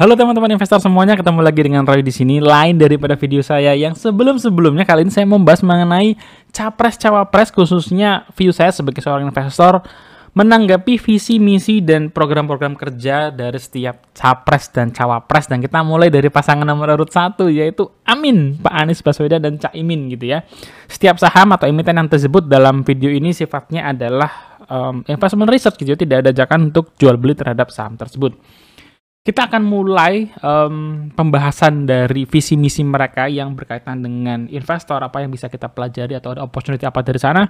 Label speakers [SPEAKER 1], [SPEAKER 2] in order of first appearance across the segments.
[SPEAKER 1] Halo teman-teman investor semuanya, ketemu lagi dengan Roy di sini. Lain daripada video saya yang sebelum-sebelumnya, kali ini saya membahas mengenai capres-cawapres, khususnya view saya sebagai seorang investor menanggapi visi, misi, dan program-program kerja dari setiap capres dan cawapres. Dan kita mulai dari pasangan nomor urut 1, yaitu Amin, Pak Anies Baswedan dan Cak Imin gitu ya. Setiap saham atau emiten yang tersebut dalam video ini sifatnya adalah investment research gitu, tidak ada ajakan untuk jual beli terhadap saham tersebut. Kita akan mulai pembahasan dari visi misi mereka yang berkaitan dengan investor, apa yang bisa kita pelajari atau ada opportunity apa dari sana.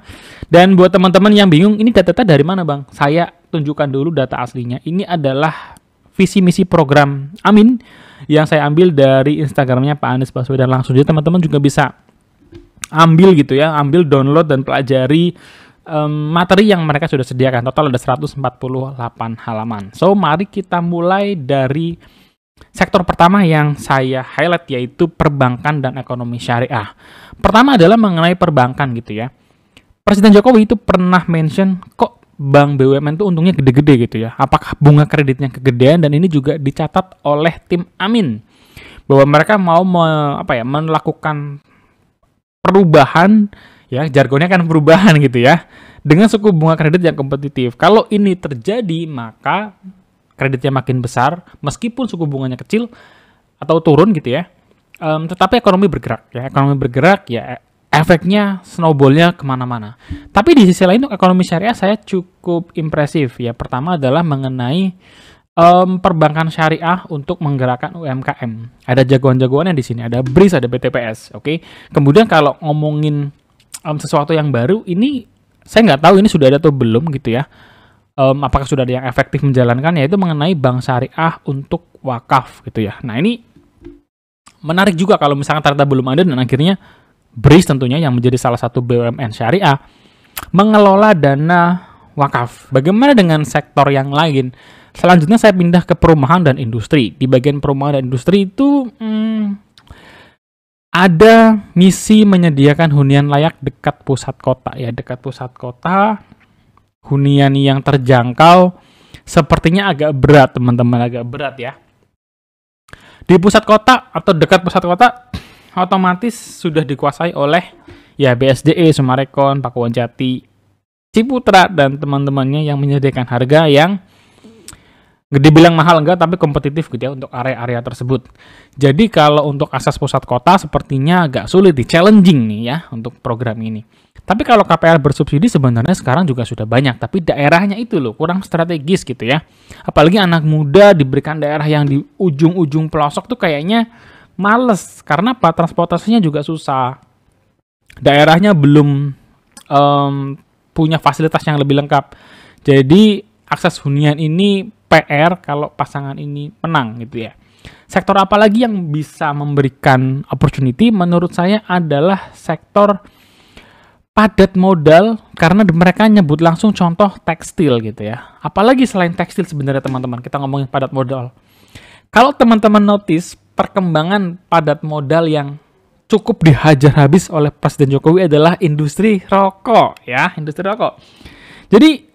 [SPEAKER 1] Dan buat teman-teman yang bingung, ini data-data dari mana Bang? Saya tunjukkan dulu data aslinya. Ini adalah visi misi program Amin yang saya ambil dari Instagramnya Pak Anies Baswedan langsung. Jadi teman-teman juga bisa ambil gitu ya, ambil download dan pelajari materi yang mereka sudah sediakan. Total ada 148 halaman. So, mari kita mulai dari sektor pertama yang saya highlight, yaitu perbankan dan ekonomi syariah. Pertama adalah mengenai perbankan gitu ya. Presiden Jokowi itu pernah mention, kok bank BUMN itu untungnya gede-gede gitu ya. Apakah bunga kreditnya kegedean? Dan ini juga dicatat oleh tim Amin bahwa mereka mau melakukan perubahan, ya jargonnya kan perubahan gitu ya, dengan suku bunga kredit yang kompetitif. Kalau ini terjadi, maka kreditnya makin besar, meskipun suku bunganya kecil atau turun gitu ya, tetapi ekonomi bergerak ya, efeknya snowballnya kemana-mana. Tapi di sisi lain, untuk ekonomi syariah saya cukup impresif ya. Pertama adalah mengenai perbankan syariah untuk menggerakkan UMKM. Ada jagoan-jagoannya di sini, ada BRIS, ada BTPS, oke. Kemudian kalau ngomongin sesuatu yang baru, ini saya nggak tahu ini sudah ada atau belum gitu ya. Apakah sudah ada yang efektif menjalankan, yaitu mengenai bank syariah untuk wakaf gitu ya. Nah, ini menarik juga kalau misalkan ternyata belum ada, dan akhirnya BRIS tentunya yang menjadi salah satu BUMN syariah mengelola dana wakaf. Bagaimana dengan sektor yang lain? Selanjutnya saya pindah ke perumahan dan industri. Di bagian perumahan dan industri itu ada misi menyediakan hunian layak dekat pusat kota ya, dekat pusat kota, hunian yang terjangkau. Sepertinya agak berat teman-teman, agak berat ya. Di pusat kota atau dekat pusat kota otomatis sudah dikuasai oleh ya BSDE, Summarecon, Pakuwon Jati, Ciputra dan teman-temannya yang menyediakan harga yang dibilang mahal enggak, tapi kompetitif gitu ya untuk area-area tersebut. Jadi kalau untuk akses pusat kota sepertinya agak sulit, challenging nih ya untuk program ini. Tapi kalau KPR bersubsidi sebenarnya sekarang juga sudah banyak, tapi daerahnya itu loh kurang strategis gitu ya. Apalagi anak muda diberikan daerah yang di ujung-ujung pelosok tuh kayaknya males, karena apa? Transportasinya juga susah. Daerahnya belum punya fasilitas yang lebih lengkap. Jadi akses hunian ini PR kalau pasangan ini menang gitu ya. Sektor apa lagi yang bisa memberikan opportunity menurut saya adalah sektor padat modal, karena mereka nyebut langsung contoh tekstil gitu ya. Apalagi selain tekstil sebenarnya teman-teman, kita ngomongin padat modal. Kalau teman-teman notice, perkembangan padat modal yang cukup dihajar habis oleh Presiden Jokowi adalah industri rokok ya, industri rokok. Jadi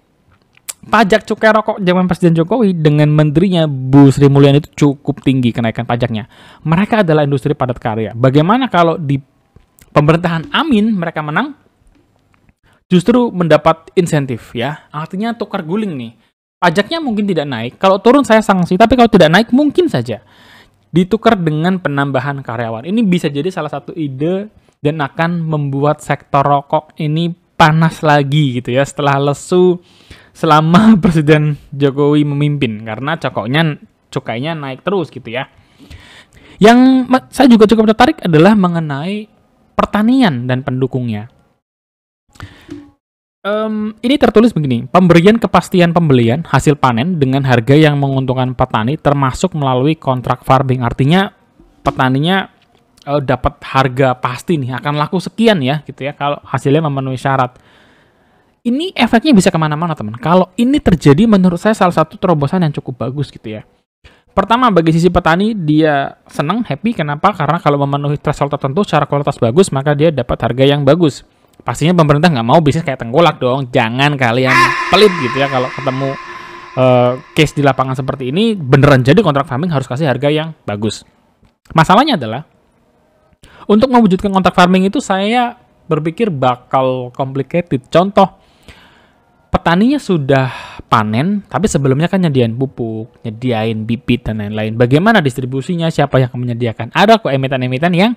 [SPEAKER 1] pajak cukai rokok zaman Presiden Jokowi dengan menterinya Bu Sri Mulyani itu cukup tinggi kenaikan pajaknya. Mereka adalah industri padat karya. Bagaimana kalau di pemerintahan Amin mereka menang? Justru mendapat insentif ya. Artinya tukar guling nih. Pajaknya mungkin tidak naik. Kalau turun saya sanksi, tapi kalau tidak naik mungkin saja ditukar dengan penambahan karyawan. Ini bisa jadi salah satu ide dan akan membuat sektor rokok ini panas lagi gitu ya, setelah lesu selama Presiden Jokowi memimpin, karena cukainya naik terus gitu ya. Yang saya juga cukup tertarik adalah mengenai pertanian dan pendukungnya. Ini tertulis begini, pemberian kepastian pembelian hasil panen dengan harga yang menguntungkan petani termasuk melalui kontrak farming. Artinya petaninya dapat harga pasti nih, akan laku sekian ya gitu ya kalau hasilnya memenuhi syarat. Ini efeknya bisa kemana-mana teman. Kalau ini terjadi menurut saya salah satu terobosan yang cukup bagus gitu ya. Pertama, bagi sisi petani dia senang, happy. Kenapa? Karena kalau memenuhi threshold tertentu secara kualitas bagus, maka dia dapat harga yang bagus. Pastinya pemerintah nggak mau bisnis kayak tengkolak dong. Jangan kalian pelit gitu ya kalau ketemu case di lapangan seperti ini beneran jadi kontrak farming harus kasih harga yang bagus. Masalahnya adalah untuk mewujudkan kontrak farming itu saya berpikir bakal complicated. Contoh, petaninya sudah panen, tapi sebelumnya kan nyediain pupuk, nyediain bibit, dan lain-lain. Bagaimana distribusinya, siapa yang akan menyediakan? Ada kok emiten-emiten yang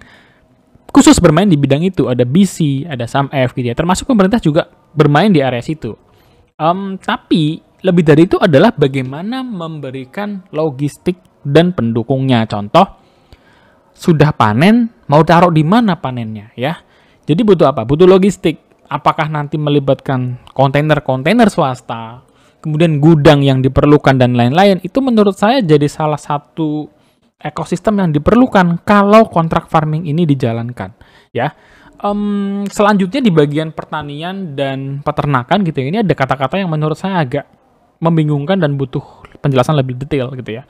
[SPEAKER 1] khusus bermain di bidang itu. Ada BC, ada SAMF gitu ya. Termasuk pemerintah juga bermain di area situ. Tapi lebih dari itu adalah bagaimana memberikan logistik dan pendukungnya. Contoh, sudah panen, mau taruh di mana panennya ya? Jadi butuh apa? Butuh logistik. Apakah nanti melibatkan kontainer-kontainer swasta, kemudian gudang yang diperlukan dan lain-lain? Itu menurut saya jadi salah satu ekosistem yang diperlukan kalau kontrak farming ini dijalankan. Ya, selanjutnya di bagian pertanian dan peternakan gitu ya, ini ada kata-kata yang menurut saya agak membingungkan dan butuh penjelasan lebih detail gitu ya.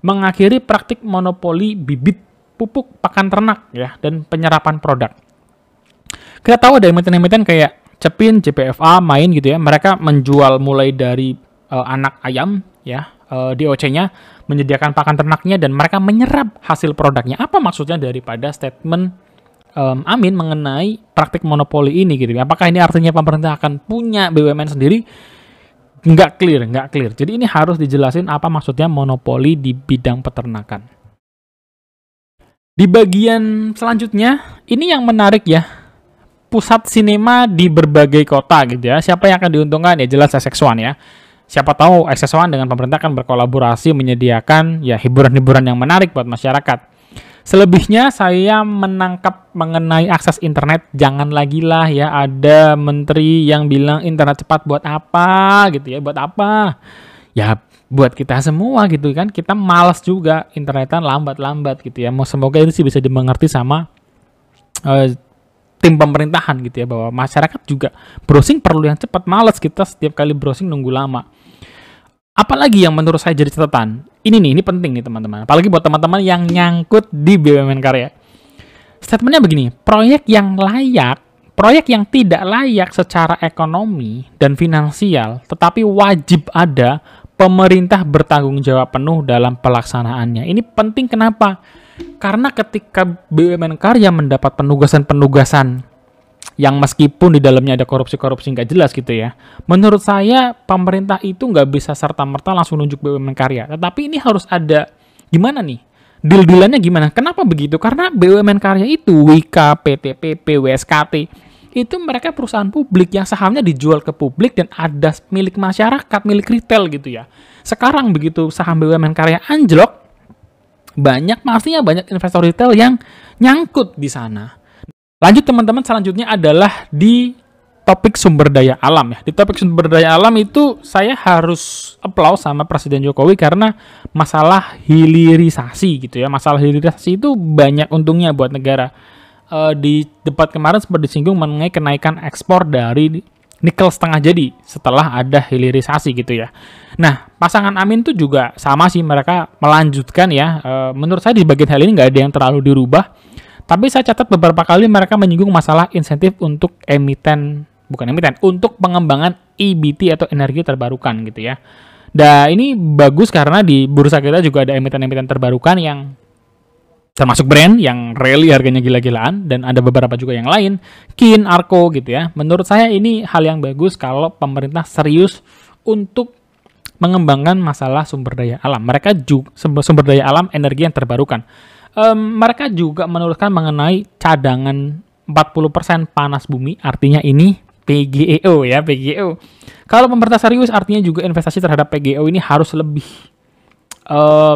[SPEAKER 1] Mengakhiri praktik monopoli bibit, pupuk, pakan ternak ya, dan penyerapan produk. Kita tahu ada emiten-emiten kayak Cepin, JPFA main gitu ya. Mereka menjual mulai dari anak ayam ya, DOC-nya, menyediakan pakan ternaknya, dan mereka menyerap hasil produknya. Apa maksudnya daripada statement Amin mengenai praktik monopoli ini gitu ya? Apakah ini artinya pemerintah akan punya BUMN sendiri? Nggak clear. Jadi ini harus dijelasin apa maksudnya monopoli di bidang peternakan. Di bagian selanjutnya, ini yang menarik ya. Pusat sinema di berbagai kota gitu ya. Siapa yang akan diuntungkan? Ya jelas SX1 ya. Siapa tahu SX1 dengan pemerintah kan berkolaborasi menyediakan ya hiburan-hiburan yang menarik buat masyarakat. Selebihnya saya menangkap mengenai akses internet, jangan lagi lah ya ada menteri yang bilang internet cepat buat apa gitu ya, buat apa? Ya buat kita semua gitu kan, kita malas juga internetan lambat-lambat gitu ya. Semoga itu sih bisa dimengerti sama tim pemerintahan gitu ya, bahwa masyarakat juga browsing perlu yang cepat, malas kita setiap kali browsing nunggu lama. Apalagi yang menurut saya jadi catatan, ini penting nih teman-teman, apalagi buat teman-teman yang nyangkut di BUMN karya. Statementnya begini, proyek yang tidak layak secara ekonomi dan finansial, tetapi wajib ada pemerintah bertanggung jawab penuh dalam pelaksanaannya. Ini penting kenapa? Karena ketika BUMN karya mendapat penugasan-penugasan yang meskipun di dalamnya ada korupsi-korupsi nggak jelas gitu ya, menurut saya pemerintah itu nggak bisa serta-merta langsung nunjuk BUMN karya. Tetapi ini harus ada, gimana nih? Deal-dealannya gimana? Kenapa begitu? Karena BUMN karya itu, Wika, PTPP, WSKT, itu mereka perusahaan publik yang sahamnya dijual ke publik dan ada milik masyarakat, milik retail gitu ya. Sekarang begitu saham BUMN karya anjlok, pastinya banyak investor retail yang nyangkut di sana. Lanjut teman-teman, selanjutnya adalah di topik sumber daya alam ya. Di topik sumber daya alam itu saya harus applause sama Presiden Jokowi karena masalah hilirisasi gitu ya. Masalah hilirisasi itu banyak untungnya buat negara. Di debat kemarin sempat disinggung mengenai kenaikan ekspor dari nikel setengah jadi setelah ada hilirisasi gitu ya. Nah, pasangan Amin tuh juga sama sih, mereka melanjutkan ya. Menurut saya di bagian hal ini nggak ada yang terlalu dirubah. Tapi saya catat beberapa kali mereka menyinggung masalah insentif untuk untuk pengembangan EBT atau energi terbarukan gitu ya. Dan ini bagus karena di bursa kita juga ada emiten-emiten terbarukan yang termasuk brand yang rally harganya gila-gilaan, dan ada beberapa juga yang lain, Kin, Arko gitu ya. Menurut saya ini hal yang bagus kalau pemerintah serius untuk mengembangkan masalah sumber daya alam. Mereka juga sumber daya alam energi yang terbarukan. Mereka juga menuliskan mengenai cadangan 40% panas bumi, artinya ini PGEO ya, PGEO. Kalau pemerintah serius artinya juga investasi terhadap PGEO ini harus lebih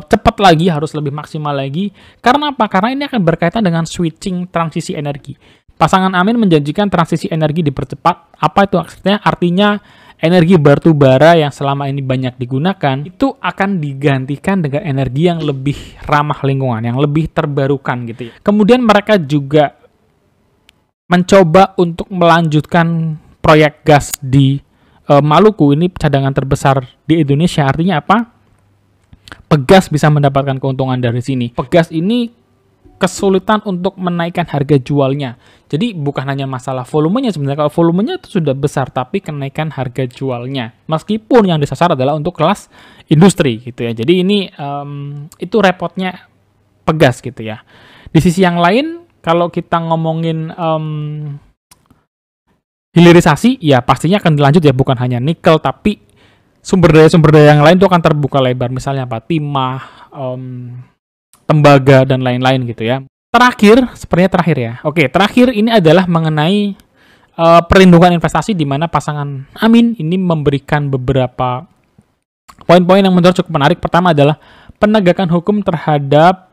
[SPEAKER 1] cepat lagi, harus lebih maksimal lagi. Karena apa? Karena ini akan berkaitan dengan switching transisi energi. Pasangan Amin menjanjikan transisi energi dipercepat. Apa itu maksudnya? Artinya energi batu bara yang selama ini banyak digunakan itu akan digantikan dengan energi yang lebih ramah lingkungan, yang lebih terbarukan gitu ya. Kemudian mereka juga mencoba untuk melanjutkan proyek gas di Maluku, ini cadangan terbesar di Indonesia. Artinya apa? Pegas bisa mendapatkan keuntungan dari sini. Pegas ini kesulitan untuk menaikkan harga jualnya. Jadi bukan hanya masalah volumenya sebenarnya. Kalau volumenya itu sudah besar, tapi kenaikan harga jualnya. Meskipun yang disasar adalah untuk kelas industri gitu ya. Jadi ini itu repotnya Pegas gitu ya. Di sisi yang lain, kalau kita ngomongin hilirisasi, ya pastinya akan dilanjut ya. Bukan hanya nikel, tapi sumber daya yang lain itu akan terbuka lebar. Misalnya apa? Timah, tembaga, dan lain-lain gitu ya. Sepertinya terakhir ya. Oke, terakhir ini adalah mengenai perlindungan investasi, di mana pasangan Amin ini memberikan beberapa poin-poin yang menurut cukup menarik. Pertama adalah penegakan hukum terhadap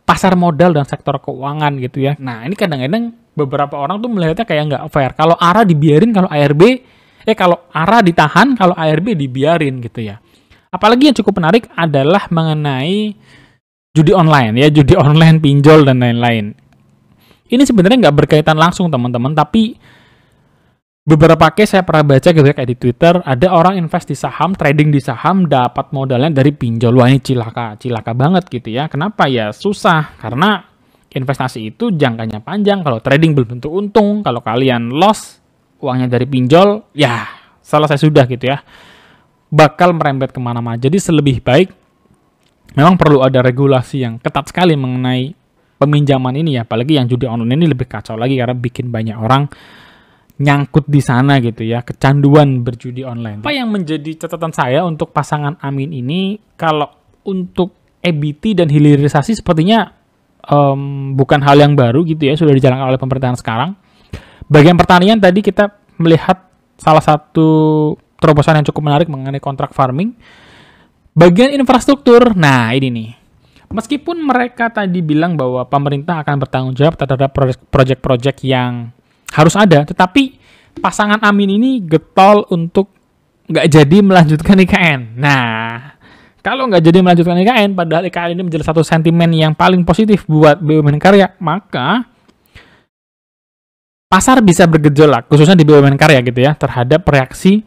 [SPEAKER 1] pasar modal dan sektor keuangan gitu ya. Nah, ini kadang-kadang beberapa orang tuh melihatnya kayak nggak fair. Kalau ARA dibiarin, kalau ARA ditahan, kalau ARB dibiarin gitu ya. Apalagi yang cukup menarik adalah mengenai judi online ya, judi online, pinjol, dan lain-lain. Ini sebenarnya nggak berkaitan langsung teman-teman, tapi beberapa case saya pernah baca gitu ya, kayak di Twitter, ada orang invest di saham, trading di saham, dapat modalnya dari pinjol. Wah, ini cilaka banget gitu ya. Kenapa ya? Susah, karena investasi itu jangkanya panjang. Kalau trading belum tentu untung, kalau kalian loss uangnya dari pinjol, ya selesai sudah gitu ya. Bakal merembet kemana-mana. Jadi selebih baik memang perlu ada regulasi yang ketat sekali mengenai peminjaman ini ya. Apalagi yang judi online ini lebih kacau lagi karena bikin banyak orang nyangkut di sana gitu ya, kecanduan berjudi online. Apa yang menjadi catatan saya untuk pasangan Amin ini, kalau untuk EBT dan hilirisasi sepertinya bukan hal yang baru gitu ya, sudah dijalankan oleh pemerintahan sekarang. Bagian pertanian tadi kita melihat salah satu terobosan yang cukup menarik mengenai kontrak farming. Bagian infrastruktur, nah ini nih. Meskipun mereka tadi bilang bahwa pemerintah akan bertanggung jawab terhadap proyek-proyek yang harus ada, tetapi pasangan Amin ini getol untuk nggak jadi melanjutkan IKN. Nah, kalau nggak jadi melanjutkan IKN, padahal IKN ini menjadi satu sentimen yang paling positif buat BUMN karya, maka pasar bisa bergejolak, khususnya di BUMN karya gitu ya, terhadap reaksi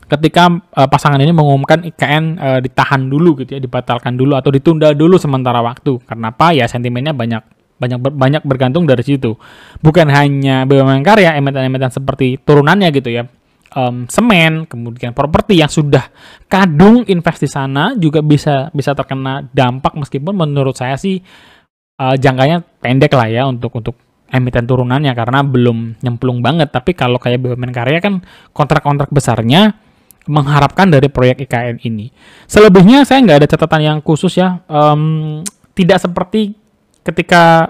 [SPEAKER 1] ketika pasangan ini mengumumkan IKN ditahan dulu gitu ya, dibatalkan dulu atau ditunda dulu sementara waktu. Kenapa? Ya sentimennya banyak bergantung dari situ. Bukan hanya BUMN karya, emiten-emiten seperti turunannya gitu ya, semen, kemudian properti yang sudah kadung invest di sana juga bisa terkena dampak, meskipun menurut saya sih jangkanya pendek lah ya untuk emiten turunannya karena belum nyemplung banget. Tapi kalau kayak BUMN karya kan kontrak-kontrak besarnya mengharapkan dari proyek IKN ini. Selebihnya saya nggak ada catatan yang khusus ya. Tidak seperti ketika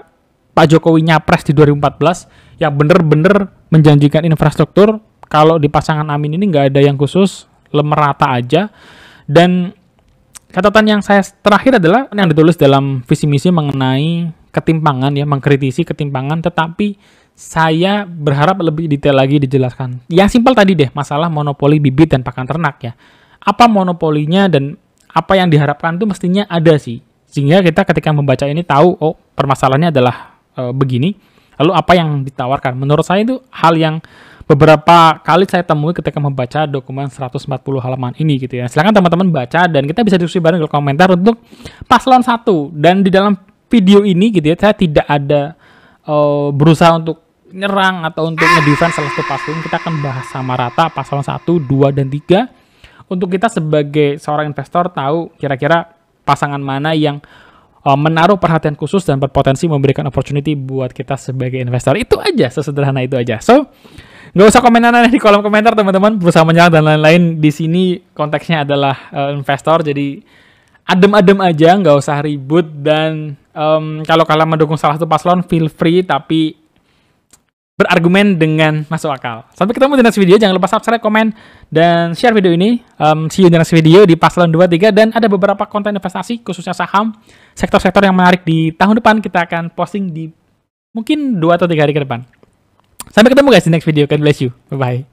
[SPEAKER 1] Pak Jokowi nyapres di 2014 yang bener-bener menjanjikan infrastruktur. Kalau di pasangan Amin ini nggak ada yang khusus, merata aja. Dan catatan yang saya terakhir adalah yang ditulis dalam visi misi mengenai ketimpangan ya, mengkritisi ketimpangan, tetapi saya berharap lebih detail lagi dijelaskan. Yang simpel tadi deh, masalah monopoli bibit dan pakan ternak ya. Apa monopolinya dan apa yang diharapkan itu mestinya ada sih. Sehingga kita ketika membaca ini tahu, oh permasalahannya adalah begini. Lalu apa yang ditawarkan? Menurut saya itu hal yang beberapa kali saya temui ketika membaca dokumen 140 halaman ini gitu ya. Silakan teman-teman baca dan kita bisa diskusi bareng di komentar untuk paslon 1. Dan di dalam video ini gitu ya, saya tidak ada berusaha untuk nyerang atau untuk nge-defense salah satu paslon. Kita akan bahas sama rata paslon 1, 2, dan 3 untuk kita sebagai seorang investor tahu kira-kira pasangan mana yang menaruh perhatian khusus dan berpotensi memberikan opportunity buat kita sebagai investor. Itu aja, sesederhana itu aja. So, nggak usah komentar di kolom komentar teman-teman, berusaha menyerang dan lain-lain. Di sini konteksnya adalah investor, jadi adem-adem aja, nggak usah ribut. Dan kalau kalian mendukung salah satu paslon, feel free, tapi berargumen dengan masuk akal. Sampai ketemu di next video. Jangan lupa subscribe, komen, dan share video ini. See you in the next video di paslon 2, 3. Dan ada beberapa konten investasi, khususnya saham, sektor-sektor yang menarik di tahun depan. Kita akan posting di mungkin 2 atau 3 hari ke depan. Sampai ketemu guys di next video. God bless you. Bye-bye.